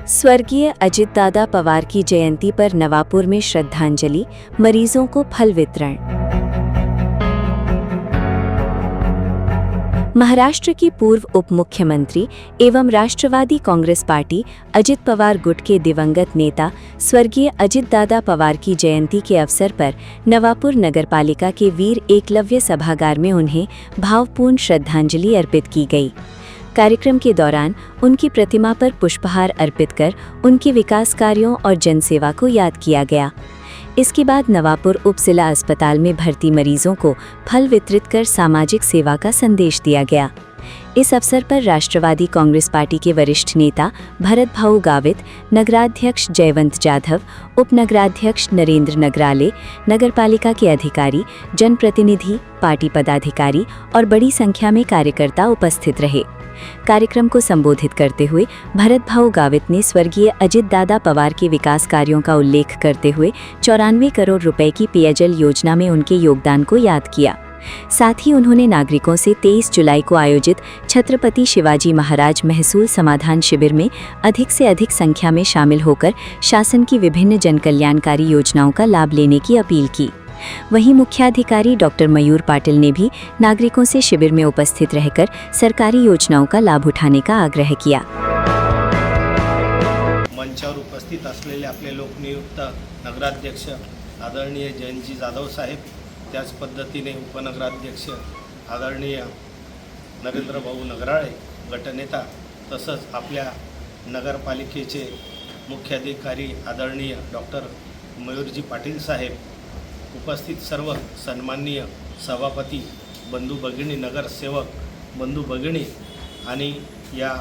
स्वर्गीय अजितदादा पवार की जयंती पर नवापुर में श्रद्धांजलि, मरीजों को फल वितरण। महाराष्ट्र की पूर्व उप मुख्यमंत्री एवं राष्ट्रवादी कांग्रेस पार्टी अजित पवार गुट के दिवंगत नेता स्वर्गीय अजितदादा पवार की जयंती के अवसर पर नवापुर नगरपालिका के वीर एकलव्य सभागार में उन्हें भावपूर्ण श्रद्धांजलि अर्पित की गई। कार्यक्रम के दौरान उनकी प्रतिमा पर पुष्पहार अर्पित कर उनके विकास कार्यों और जनसेवा को याद किया गया। इसके बाद नवापुर उप जिला अस्पताल में भर्ती मरीजों को फल वितरित कर सामाजिक सेवा का संदेश दिया गया। इस अवसर पर राष्ट्रवादी कांग्रेस पार्टी के वरिष्ठ नेता भरत भाऊ गावित, नगराध्यक्ष जयवंत जाधव, उप नगराध्यक्ष नरेंद्र नगराले, नगरपालिका के अधिकारी, जनप्रतिनिधि, पार्टी पदाधिकारी और बड़ी संख्या में कार्यकर्ता उपस्थित रहे। कार्यक्रम को संबोधित करते हुए भरत भाऊ गावित ने स्वर्गीय अजितदादा पवार के विकास कार्यों का उल्लेख करते हुए 94 करोड़ रुपए की पेयजल योजना में उनके योगदान को याद किया। साथ ही उन्होंने नागरिकों से 23 जुलाई को आयोजित छत्रपति शिवाजी महाराज महसूल समाधान शिविर में अधिक से अधिक संख्या में शामिल होकर शासन की विभिन्न जनकल्याणकारी योजनाओं का लाभ लेने की अपील की। वहीं मुख्याधिकारी डॉक्टर मयूर पाटिल ने भी नागरिकों से शिविर में उपस्थित रहकर सरकारी योजनाओं का लाभ उठाने का आग्रह किया। मंचावर उपस्थित असलेले आपले लोकनियुक्त नगराध्यक्ष आदरणीय जयंतजी जाधव साहेब, त्याच पद्धतीने उपनगराध्यक्ष आदरणीय नरेंद्र भाऊ नगराळे गटनेता, तसंच आपल्या नगरपालिकेचे मुख्याधिकारी आदरणीय डॉक्टर मयूरजी पाटील साहेब, उपस्थित सर्व सन्माननीय सभापती बंधू भगिनी, नगरसेवक बंधू भगिनी आणि या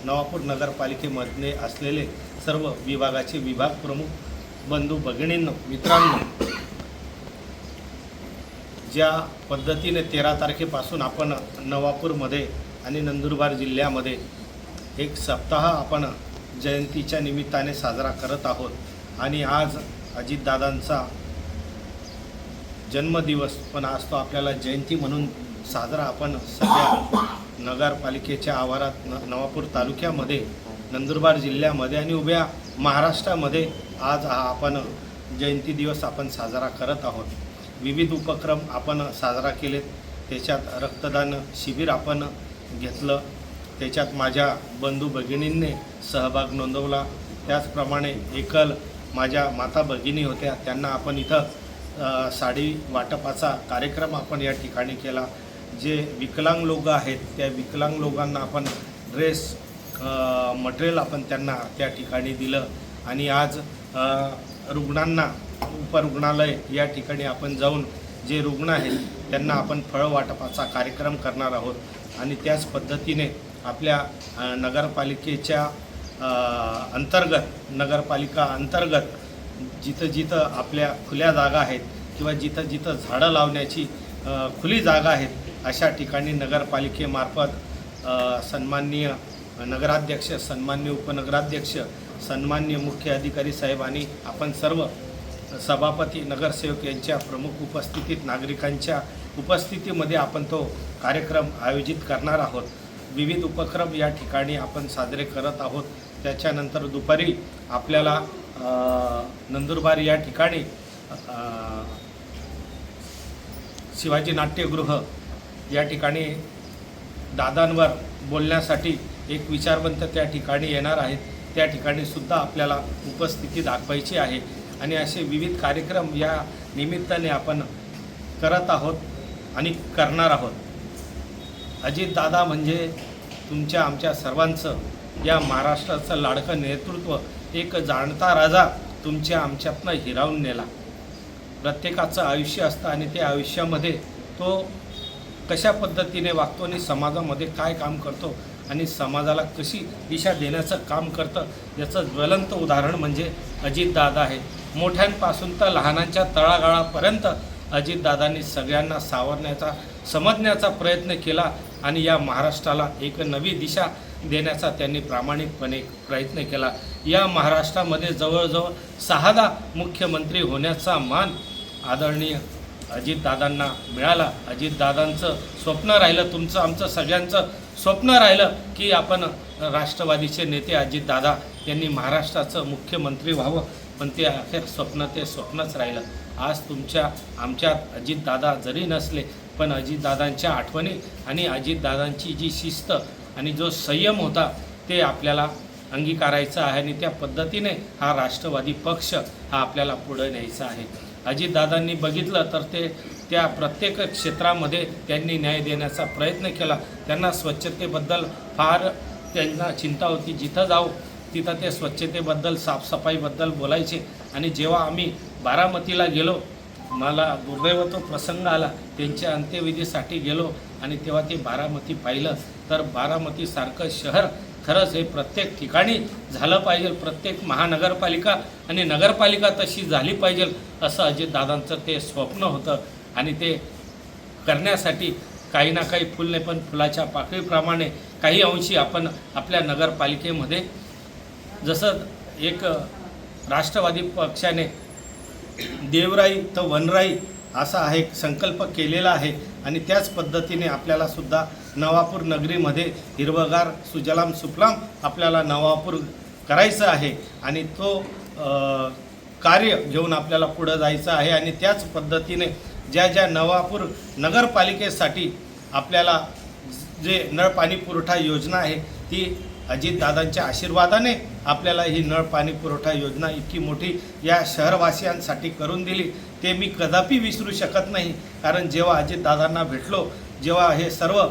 नवापूर नगरपालिकेमध्ये असलेले सर्व विभागाचे विभाग प्रमुख बंधू भगिनींनो, मित्रांनो, ज्या पद्धतीने 13 तारखेपासून आपण नवापूरमध्ये आणि नंदुरबार जिल्ह्यामध्ये एक सप्ताह आपण जयंतीच्या निमित्ताने साजरा करत आहोत आणि आज अजितदादांचा जन्मदिवस, पण आज तो आपल्याला जयंती म्हणून साजरा आपण सध्या नगरपालिकेच्या आवारात नवापूर तालुक्यामध्ये, नंदुरबार जिल्ह्यामध्ये आणि उभ्या महाराष्ट्रामध्ये आज हा आपण जयंती दिवस आपण साजरा करत आहोत। विविध उपक्रम आपण साजरा केलेत, त्याच्यात रक्तदान शिबिर आपण घेतलं, त्याच्यात माझ्या बंधू भगिनींनी सहभाग नोंदवला। त्याचप्रमाणे एकल माझ्या माता भगिनी होत्या, त्यांना आपण इथं साडी वाटपाचा कार्यक्रम आपण या ठिकाणी केला। जे विकलांग लोक आहेत त्या विकलांग लोकांना आपण ड्रेस मटेरियल आपण त्यांना त्या ठिकाणी दिलं आणि आज रुग्णांना उपरुग्णालय या ठिकाणी आपण जाऊन जे रुग्ण आहेत त्यांना आपण फळ वाटपाचा कार्यक्रम करणार आहोत। आणि त्याच पद्धतीने आपल्या नगरपालिकेच्या नगरपालिका अंतर्गत जिथं जिथं आपल्या खुल्या जागा आहेत किंवा जिथं जिथं झाडं लावण्याची खुली जागा आहेत अशा ठिकाणी नगरपालिकेमार्फत सन्माननीय नगराध्यक्ष, सन्माननीय उपनगराध्यक्ष, सन्माननीय मुख्य अधिकारी साहेबांनी आपण सर्व सभापती, नगरसेवक यांच्या प्रमुख उपस्थितीत, नागरिकांच्या उपस्थितीमध्ये आपण तो कार्यक्रम आयोजित करणार आहोत। विविध उपक्रम या ठिकाणी आपण साजरे करत आहोत। त्याच्यानंतर दुपारी आपल्याला नंदुरबार या ठिकाणी शिवाजी नाट्यगृह या ठिकाणी दादांवर बोलण्यासाठी एक विचारवंत त्या ठिकाणी येणार आहेत, त्या ठिकाणी सुद्धा आपल्याला उपस्थिती दाखवायची आहे आणि असे विविध कार्यक्रम या निमित्ताने आपण करत आहोत आणि करणार आहोत। अजितदादा म्हणजे तुमच्या आमच्या सर्वांचं, या महाराष्ट्राचं लाडकं नेतृत्व, एक जाणता राजा तुमच्या आमच्यातनं हिरावून नेला। प्रत्येकाचं आयुष्य असतं आणि त्या आयुष्यामध्ये तो कशा पद्धतीने वागतो आणि समाजामध्ये काय काम करतो आणि समाजाला कशी दिशा देण्याचं काम करतं याचं ज्वलंत उदाहरण म्हणजे अजितदादा आहे। मोठ्यांपासून तर लहानांच्या तळागाळापर्यंत अजितदादांनी सगळ्यांना सावरण्याचा, समजण्याचा प्रयत्न केला आणि या महाराष्ट्राला एक नवी दिशा देण्याचा त्यांनी प्रामाणिकपणे प्रयत्न केला। या महाराष्ट्रामध्ये जवळजवळ 6दा मुख्यमंत्री होण्याचा मान आदरणीय अजितदादांना मिळाला। अजितदादांचं स्वप्न राहिलं, तुमचं आमचं सगळ्यांचं स्वप्न राहिलं की आपण राष्ट्रवादीचे नेते अजितदादा यांनी महाराष्ट्राचं मुख्यमंत्री व्हावं, पण ते अखेर ते स्वप्नच राहिलं. आज आमच्यात अजितदादा जरी नसले, पण अजितदादांच्या आठवणी आणि अजितदादांची जी शिस्त आणि जो संयम होता ते आपल्याला अंगीकारायचा आहे आणि त्या पद्धतीने हा राष्ट्रवादी पक्ष हा आपल्याला पुढे न्यायचा आहे. अजितदादांनी बघितलं तर त्या प्रत्येक क्षेत्रामध्ये त्यांनी न्याय देण्याचा प्रयत्न केला. त्यांना स्वच्छतेबद्दल फार त्यांना चिंता होती. जिथं जाऊ तिथं ते स्वच्छतेबद्दल, साफसफाईबद्दल बोलायचे. आणि जेव्हा आम्ही बारामतीला गेलो, मला दुर्दैव तो प्रसंग आला, त्यांच्या अंत्यविधीसाठी गेलो आणि तेव्हा ते बारामती पाहिलं, तर बारामतीसारखं शहर खरंच हे प्रत्येक ठिकाणी झालं पाहिजे. प्रत्येक महानगरपालिका आणि नगरपालिका तशी झाली पाहिजे असं अजितदादांचं ते स्वप्न होतं. आणि ते करण्यासाठी काही ना काही फुल नाही, पण फुलाच्या पाकळीप्रमाणे काही अंशी आपण आपल्या नगरपालिकेमध्ये जसं एक राष्ट्रवादी पक्षाने देवराई तर वनराई असा हा एक संकल्प केलेला आहे. आणि त्याच पद्धतीने आपल्यालासुद्धा नवापूर नगरीमध्ये हिरवगार सुजलाम सुफलाम आपल्याला नवापूर करायचं आहे. आणि तो कार्य घेऊन आपल्याला पुढं जायचं आहे. आणि त्याच पद्धतीने ज्या नवापूर नगरपालिकेसाठी आपल्याला जे नळपाणी पुरवठा योजना आहे ती अजितदादांच्या आशीर्वादाने आपल्याला ही नळपाणी पुरवठा योजना इतकी मोठी या शहरवासियांसाठी करून दिली, ते मी कदापि विसरू शकत नाही. कारण जेव्हा अजितदादांना भेटलो, जेव्हा हे सर्व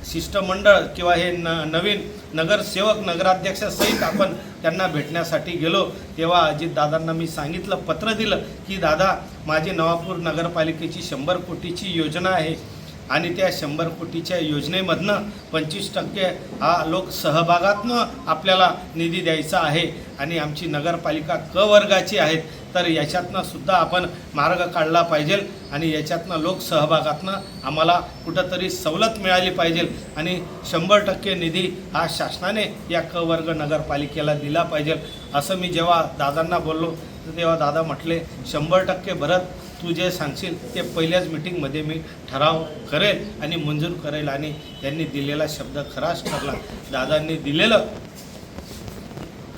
शिष्टमंडळ किंवा हे नवीन नगरसेवक नगराध्यक्षासहित आपण त्यांना भेटण्यासाठी गेलो, तेव्हा अजितदादांना मी सांगितलं, पत्र दिलं की दादा, माझी नवापूर नगरपालिकेची 100 कोटीची योजना आहे आणि त्या 100 कोटीच्या योजनेमधनं 25% हा लोकसहभागातनं आपल्याला निधी द्यायचा आहे. आणि आमची नगरपालिका क वर्गाची आहे, तर याच्यातनं सुद्धा आपण मार्ग काढला पाहिजे आणि याच्यातनं लोकसहभागातनं आम्हाला कुठंतरी सवलत मिळाली पाहिजे. आणि 100% निधी हा शासनाने या क वर्ग नगरपालिकेला दिला पाहिजे असं मी जेव्हा दादांना बोललो, तर तेव्हा दादा म्हटले, 100% भरत, तू जे सांगशील ते पहिल्याच मिटिंगमध्ये मी ठराव करेल आणि मंजूर करेल. आणि त्यांनी दिलेला शब्द खराच ठरला. दादांनी दिलेलं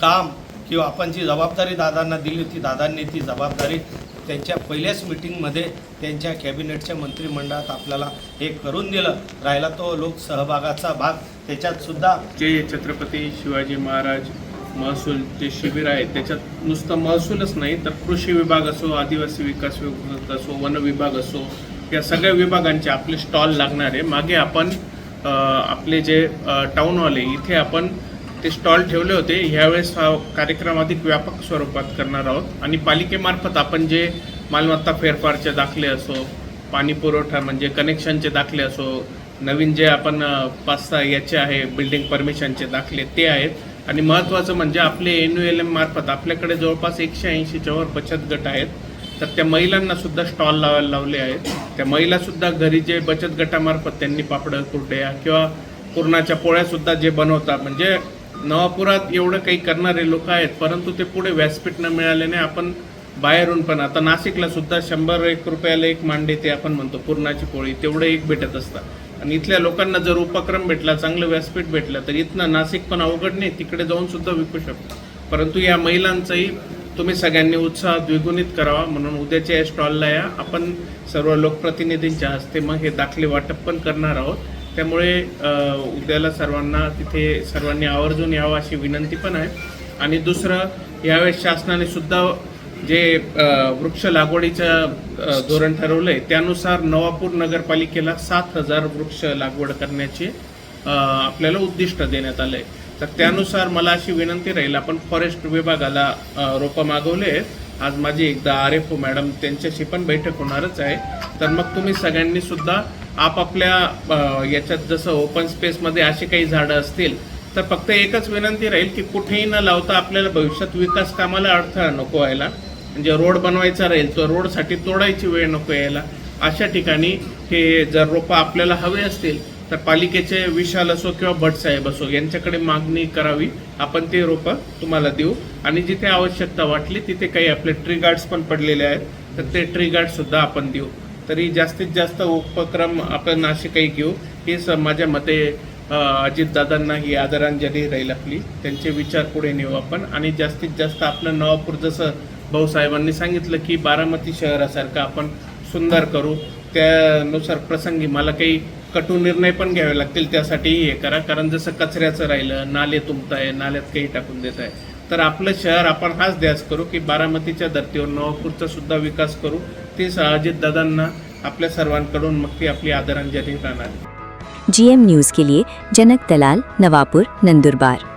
काम किंवा आपण जी जबाबदारी दादांना दिली होती, दादांनी ती जबाबदारी त्यांच्या पहिल्याच मिटिंगमध्ये त्यांच्या कॅबिनेटच्या मंत्रिमंडळात आपल्याला हे करून दिलं. राहिला तो लोकसहभागाचा भाग, त्याच्यातसुद्धा जे छत्रपती शिवाजी महाराज महसूल जे शिबिर आहे त्याच्यात नुसतं महसूलच नाही तर कृषी विभाग असो, आदिवासी विकास विभाग असो, वन विभाग असो, या सगळ्या विभागांचे आपले स्टॉल लागणार आहे. मागे आपण आपले जे टाऊन हॉल आहे इथे आपण ते स्टॉल ठेवले होते. ह्यावेळेस हा कार्यक्रम अधिक व्यापक स्वरूपात करणार आहोत. आणि पालिकेमार्फत आपण जे मालमत्ता फेरफारचे दाखले असो, पाणी पुरवठा म्हणजे कनेक्शनचे दाखले असो, नवीन जे आपण 5-6 याचे आहे बिल्डिंग परमिशनचे दाखले ते आहेत. आणि महत्त्वाचं म्हणजे आपले NULM मार्फत आपल्याकडे जवळपास 180च्या वर बचत गट आहेत, तर त्या महिलांना सुद्धा स्टॉल लावायला लावले आहेत. त्या महिलासुद्धा घरी जे बचत गटामार्फत त्यांनी पापड, कुरड्या किंवा पुरणाच्या पोळ्यासुद्धा जे बनवतात. म्हणजे नवापुरात एवढं काही करणारे लोक आहेत, परंतु ते पुढे व्यासपीठ न मिळाल्याने आपण बाहेरून पण आता नाशिकला सुद्धा 100-1 रुपयाला एक मांडे ते आपण म्हणतो पुरणाची पोळी, तेवढं एक भेटत असतं. आणि इथल्या लोकांना जर उपक्रम भेटला, चांगलं व्यासपीठ भेटलं, तर इथनं नाशिक पण अवघड नाही, तिकडे जाऊन सुद्धा विकू शकतो. परंतु या महिलांचाही तुम्ही सगळ्यांनी उत्साह द्विगुणित करावा म्हणून उद्याच्या या स्टॉलला या आपण सर्व लोकप्रतिनिधींच्या हस्ते मग हे दाखले वाटप पण करणार आहोत. त्यामुळे उद्याला सर्वांना तिथे सर्वांनी आवर्जून यावं अशी विनंती पण आहे. आणि दुसरं, यावेळेस शासनाने सुद्धा जे वृक्ष लागवडीचं धोरण ठरवलं आहे त्यानुसार नवापूर नगरपालिकेला 7,000 वृक्ष लागवड करण्याचे आपल्याला उद्दिष्ट देण्यात आलं आहे. तर त्यानुसार मला अशी विनंती राहील, आपण फॉरेस्ट विभागाला रोपं मागवले आहेत. आज माझी एकदा RFO मॅडम त्यांच्याशी पण बैठक होणारच आहे. तर मग तुम्ही सगळ्यांनी सुद्धा आपापल्या याच्यात जसं ओपन स्पेसमध्ये अशी काही झाडं असतील तर फक्त एकच विनंती राहील की कुठेही न लावता आपल्याला भविष्यात विकास कामाला अडथळा नको व्हायला. म्हणजे रोड बनवायचा राहील तर रोडसाठी तोडायची वेळ नको यायला. अशा ठिकाणी हे जर रोपं आपल्याला हवे असतील तर पालिकेचे विशाल असो किंवा भटसाहेब असो यांच्याकडे मागणी करावी, आपण ते रोपं तुम्हाला देऊ. आणि जिथे आवश्यकता वाटली तिथे काही आपले ट्री गार्ड्स पण पडलेले आहेत तर ते ट्री गार्डसुद्धा आपण देऊ. तरी जास्तीत जास्त उपक्रम आपण असे काही घेऊ, हे माझ्या मते अजितदादांना ही आदरांजली राहील आपली. त्यांचे विचार पुढे नेऊ आपण आणि जास्तीत जास्त आपलं नवापूर, जसं भाऊसाहेबांनी सांगितलं की बारामती शहरासारखं आपण सुंदर करू, त्यानुसार प्रसंगी मला काही कटू निर्णय पण घ्यावे लागतील, त्यासाठीही हे करा. कारण जसं कचऱ्याचं राहिलं, नाले तुंबताय, नाल्यात काही टाकून देत आहे, तर आपलं शहर आपण हाच ध्यास करू की बारामतीच्या धर्तीवर नवापूरचा सुद्धा विकास करू. ते अजितदादांना आपल्या सर्वांकडून मग ती आपली आदरांजली राहणार. GM न्यूज़ के लिए जनक दलाल, नवापुर, नंदुरबार.